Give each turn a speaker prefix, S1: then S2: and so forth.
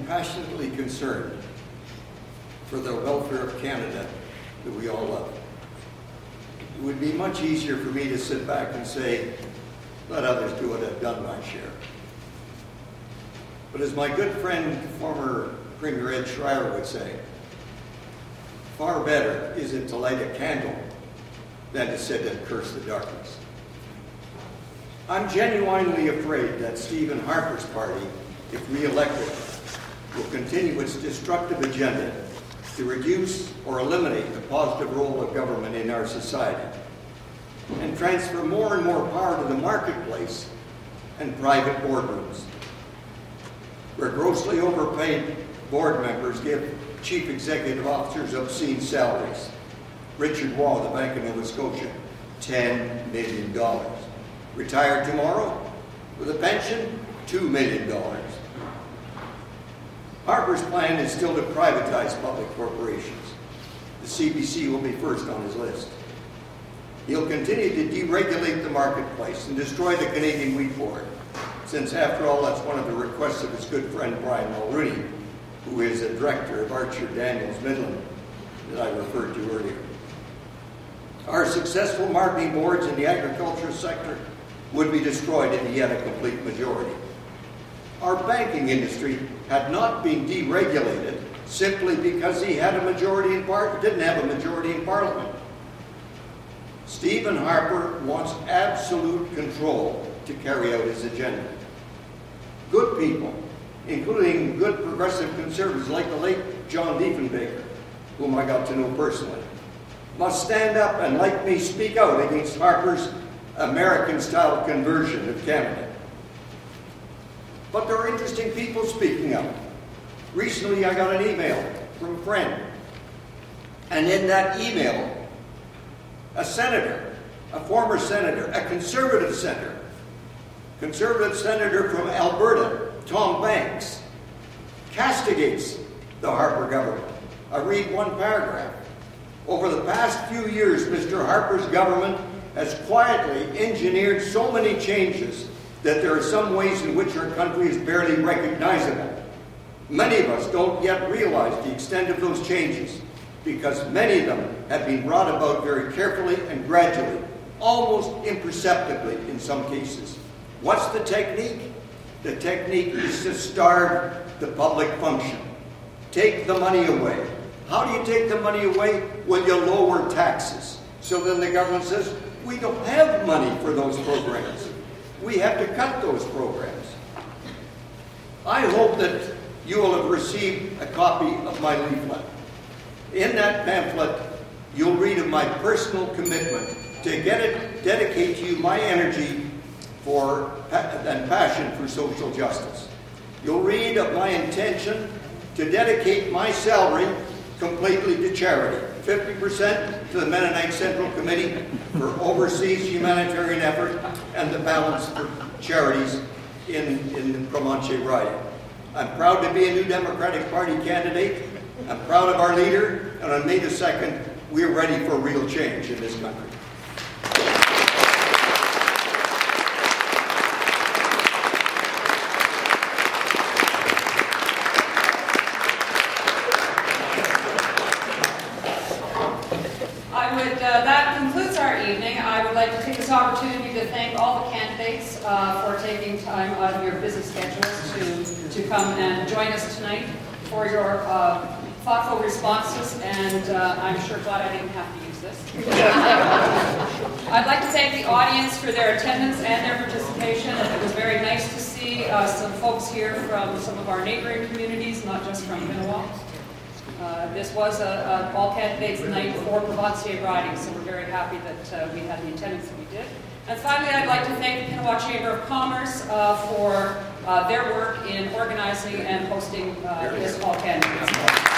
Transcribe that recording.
S1: passionately concerned for the welfare of Canada that we all love. It would be much easier for me to sit back and say, let others do what I've done my share. But as my good friend, former Premier Ed Schreier would say, far better is it to light a candle than to sit and curse the darkness. I'm genuinely afraid that Stephen Harper's party, if re-elected, will continue its destructive agenda to reduce or eliminate the positive role of government in our society and transfer more and more power to the marketplace and private boardrooms, where grossly overpaid board members give chief executive officers obscene salaries. Richard Waugh, the Bank of Nova Scotia, $10 million. Retired tomorrow with a pension, $2 million. Harper's plan is still to privatize public corporations. The CBC will be first on his list. He'll continue to deregulate the marketplace and destroy the Canadian Wheat Board, since after all that's one of the requests of his good friend Brian Mulrooney, who is a director of Archer Daniels Midland that I referred to earlier. Our successful marketing boards in the agricultural sector would be destroyed if he had a complete majority. Our banking industry had not been deregulated simply because he had a majority in didn't have a majority in Parliament. Stephen Harper wants absolute control to carry out his agenda. Good people, including good progressive conservatives like the late John Diefenbaker, whom I got to know personally, must stand up and, like me, speak out against Harper's American-style conversion of Canada. But there are interesting people speaking out. Recently, I got an email from a friend. And in that email, a senator, a former senator, a conservative senator from Alberta, Tom Banks, castigates the Harper government. I read one paragraph. Over the past few years, Mr. Harper's government has quietly engineered so many changes that there are some ways in which our country is barely recognizable. Many of us don't yet realize the extent of those changes because many of them have been brought about very carefully and gradually, almost imperceptibly in some cases. What's the technique? The technique is to starve the public function. Take the money away. How do you take the money away? Well, you lower taxes. So then the government says, we don't have money for those programs. We have to cut those programs. I hope that you will have received a copy of my leaflet. In that pamphlet, you'll read of my personal commitment to dedicate to you my energy and passion for social justice. You'll read of my intention to dedicate my salary completely to charity, 50% to the Mennonite Central Committee for overseas humanitarian effort, and the balance for charities in the Provencher riding. I'm proud to be a New Democratic Party candidate. I'm proud of our leader, and on May the 2nd, we're ready for real change in this country.
S2: That concludes our evening. I would like to take this opportunity to thank all the candidates for taking time out of your busy schedules to come and join us tonight, for your thoughtful responses, and I'm sure glad I didn't have to use this. I'd like to thank the audience for their attendance and their participation, and it was very nice to see some folks here from some of our neighboring communities, not just from Pinawa. This was an all-candidates night for Provencher riding, so we're very happy that we had the attendance that we did. And finally, I'd like to thank the Pinawa Chamber of Commerce for their work in organizing and hosting this all-candidates.